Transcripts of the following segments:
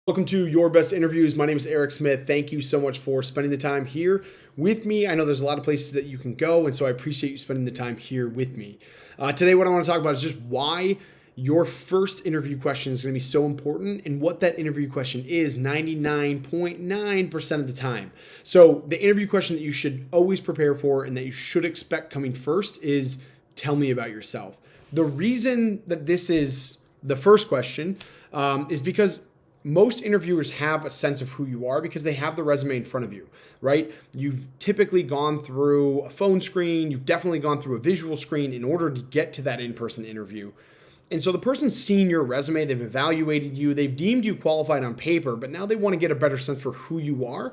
Welcome to Your Best Interviews. My name is Eric Smith. Thank you so much for spending the time here with me. I know there's a lot of places that you can go, and so I appreciate you spending the time here with me. Today, what I want to talk about is just why your first interview question is going to be so important and what that interview question is 99.9% of the time. So the interview question that you should always prepare for and that you should expect coming first is, tell me about yourself. The reason that this is the first question is because most interviewers have a sense of who you are because they have the resume in front of you, right? You've typically gone through a phone screen. You've definitely gone through a visual screen in order to get to that in-person interview. And so the person's seen your resume, they've evaluated you, they've deemed you qualified on paper, but now they want to get a better sense for who you are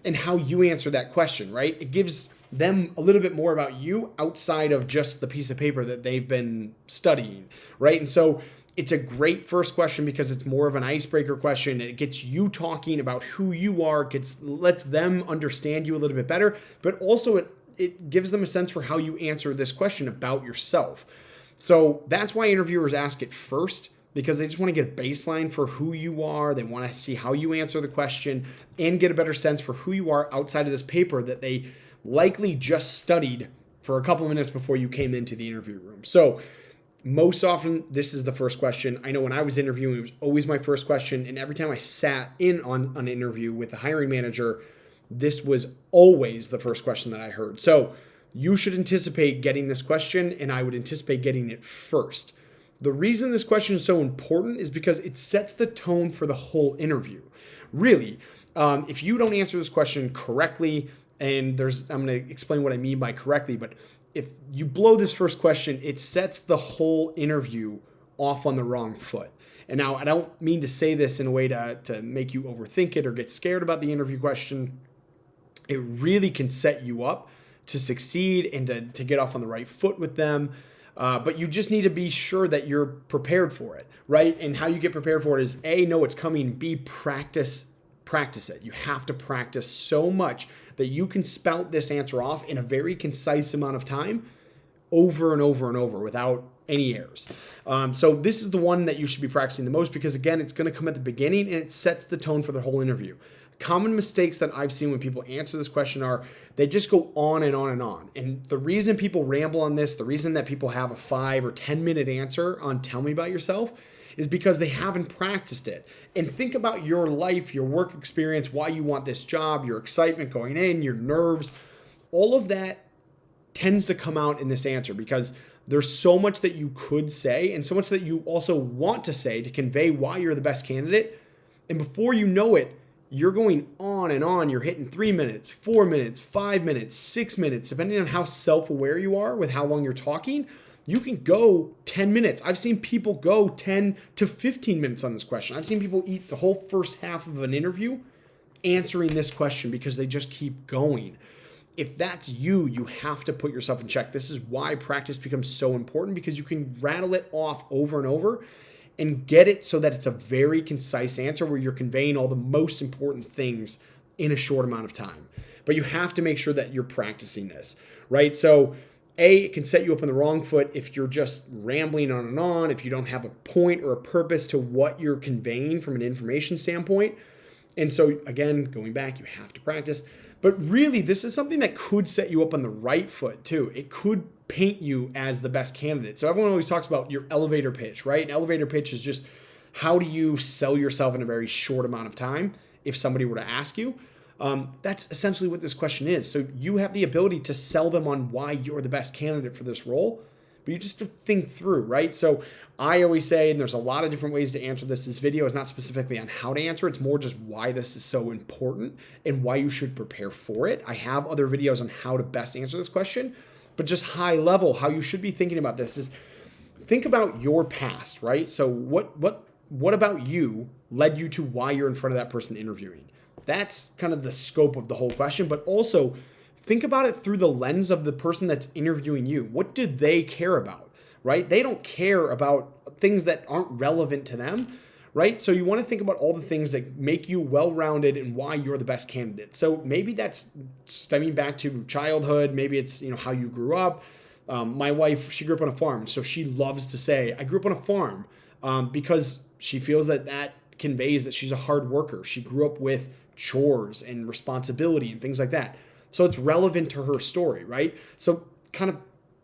and how you answer that question, right? It gives them a little bit more about you outside of just the piece of paper that they've been studying, right? And so it's a great first question because it's more of an icebreaker question. It gets you talking about who you are, lets them understand you a little bit better, but also it gives them a sense for how you answer this question about yourself. So that's why interviewers ask it first, because they just want to get a baseline for who you are. They want to see how you answer the question and get a better sense for who you are outside of this paper that they likely just studied for a couple of minutes before you came into the interview room. So most often, this is the first question. I know when I was interviewing, it was always my first question. And every time I sat in on an interview with a hiring manager, this was always the first question that I heard. So you should anticipate getting this question, and I would anticipate getting it first. The reason this question is so important is because it sets the tone for the whole interview. Really, if you don't answer this question correctly, and I'm going to explain what I mean by correctly, but if you blow this first question, it sets the whole interview off on the wrong foot. And now I don't mean to say this in a way to make you overthink it or get scared about the interview question. It really can set you up to succeed and to get off on the right foot with them. But you just need to be sure that you're prepared for it, right? And how you get prepared for it is A, know it's coming, B, practice it. You have to practice so much that you can spout this answer off in a very concise amount of time over and over and over without any errors. So this is the one that you should be practicing the most because, again, it's going to come at the beginning and it sets the tone for the whole interview. Common mistakes that I've seen when people answer this question are they just go on and on and on. And the reason people ramble on this, the reason that people have a 5 or 10 minute answer on tell me about yourself is because they haven't practiced it. And think about your life, your work experience, why you want this job, your excitement going in, your nerves. All of that tends to come out in this answer because there's so much that you could say and so much that you also want to say to convey why you're the best candidate. And before you know it, you're going on and on. You're hitting 3 minutes, 4 minutes, 5 minutes, 6 minutes, depending on how self-aware you are with how long you're talking. You can go 10 minutes. I've seen people go 10 to 15 minutes on this question. I've seen people eat the whole first half of an interview answering this question because they just keep going. If that's you, you have to put yourself in check. This is why practice becomes so important because you can rattle it off over and over and get it so that it's a very concise answer where you're conveying all the most important things in a short amount of time. But you have to make sure that you're practicing this, right? So it can set you up on the wrong foot if you're just rambling on and on, if you don't have a point or a purpose to what you're conveying from an information standpoint. And so, again, going back, you have to practice. But really, this is something that could set you up on the right foot, too. It could paint you as the best candidate. So everyone always talks about your elevator pitch, right? An elevator pitch is just how do you sell yourself in a very short amount of time if somebody were to ask you. That's essentially what this question is. So you have the ability to sell them on why you're the best candidate for this role, but you just have to think through, right? So I always say, and there's a lot of different ways to answer this. This video is not specifically on how to answer. It's more just why this is so important and why you should prepare for it. I have other videos on how to best answer this question, but just high level, how you should be thinking about this is think about your past, right? So what about you led you to why you're in front of that person interviewing? That's kind of the scope of the whole question, but also think about it through the lens of the person that's interviewing you. What do they care about, right? They don't care about things that aren't relevant to them, right? So you want to think about all the things that make you well-rounded and why you're the best candidate. So maybe that's stemming back to childhood. Maybe it's, how you grew up. My wife, she grew up on a farm. So she loves to say, I grew up on a farm because she feels that conveys that she's a hard worker. She grew up with chores and responsibility and things like that. So it's relevant to her story, right? So kind of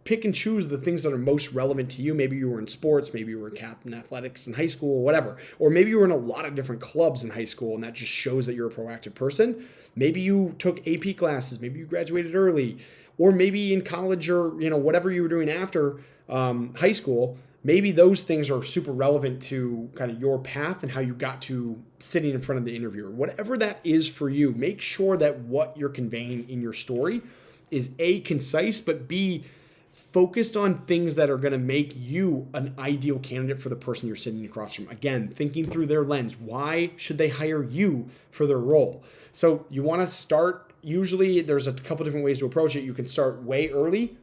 pick and choose the things that are most relevant to you. Maybe you were in sports, maybe you were a captain in athletics in high school, whatever. Or maybe you were in a lot of different clubs in high school and that just shows that you're a proactive person. Maybe you took AP classes, maybe you graduated early, or maybe in college or whatever you were doing after high school. Maybe those things are super relevant to kind of your path and how you got to sitting in front of the interviewer. Whatever that is for you, make sure that what you're conveying in your story is A, concise, but B, focused on things that are going to make you an ideal candidate for the person you're sitting across from. Again, thinking through their lens. Why should they hire you for their role? So you want to start, usually there's a couple different ways to approach it. You can start way early,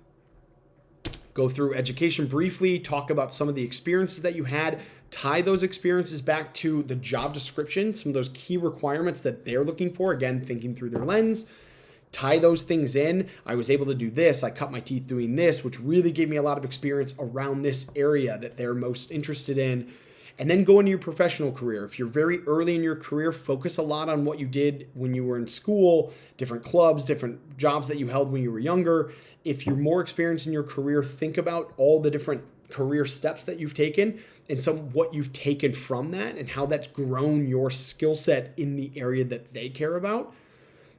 go through education briefly, talk about some of the experiences that you had, tie those experiences back to the job description, some of those key requirements that they're looking for. Again, thinking through their lens. Tie those things in. I was able to do this. I cut my teeth doing this, which really gave me a lot of experience around this area that they're most interested in. And then go into your professional career. If you're very early in your career, focus a lot on what you did when you were in school, different clubs, different jobs that you held when you were younger. If you're more experienced in your career, think about all the different career steps that you've taken and what you've taken from that and how that's grown your skill set in the area that they care about.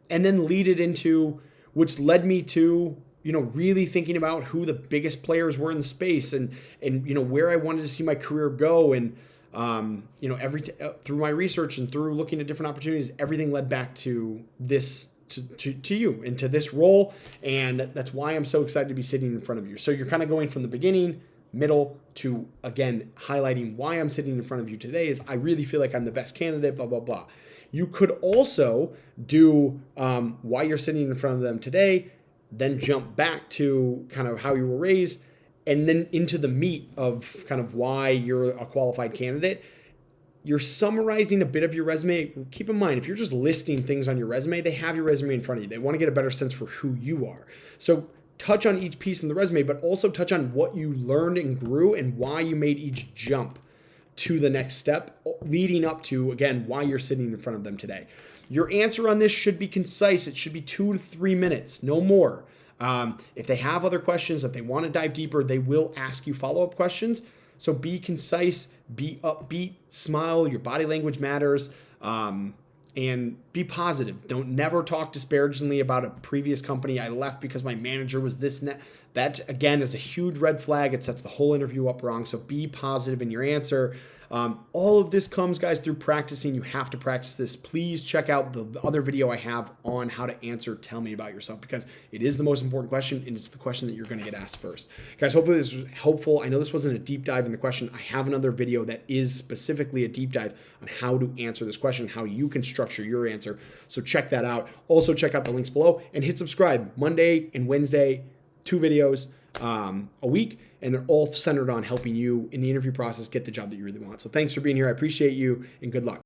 And then lead it into, which led me to, really thinking about who the biggest players were in the space and where I wanted to see my career go. And, through my research and through looking at different opportunities, everything led back to this, to you and to this role. And that's why I'm so excited to be sitting in front of you. So you're kind of going from the beginning, middle to, again, highlighting why I'm sitting in front of you today is I really feel like I'm the best candidate, blah, blah, blah. You could also do why you're sitting in front of them today, then jump back to kind of how you were raised, and then into the meat of kind of why you're a qualified candidate. You're summarizing a bit of your resume. Keep in mind, if you're just listing things on your resume, they have your resume in front of you. They want to get a better sense for who you are. So touch on each piece in the resume, but also touch on what you learned and grew and why you made each jump to the next step, leading up to, again, why you're sitting in front of them today. Your answer on this should be concise. It should be 2 to 3 minutes, no more. If they have other questions, if they want to dive deeper, they will ask you follow-up questions. So be concise, be upbeat, smile. Your body language matters, and be positive. Don't never talk disparagingly about a previous company. I left because my manager was this and that. That, again, is a huge red flag. It sets the whole interview up wrong. So be positive in your answer. All of this comes, guys, through practicing. You have to practice this. Please check out the other video I have on how to answer Tell Me About Yourself, because it is the most important question, and it's the question that you're going to get asked first. Guys, hopefully this was helpful. I know this wasn't a deep dive in the question. I have another video that is specifically a deep dive on how to answer this question, how you can structure your answer. So check that out. Also, check out the links below and hit subscribe. Monday and Wednesday, 2 videos a week, and they're all centered on helping you in the interview process get the job that you really want. So thanks for being here. I appreciate you, and good luck.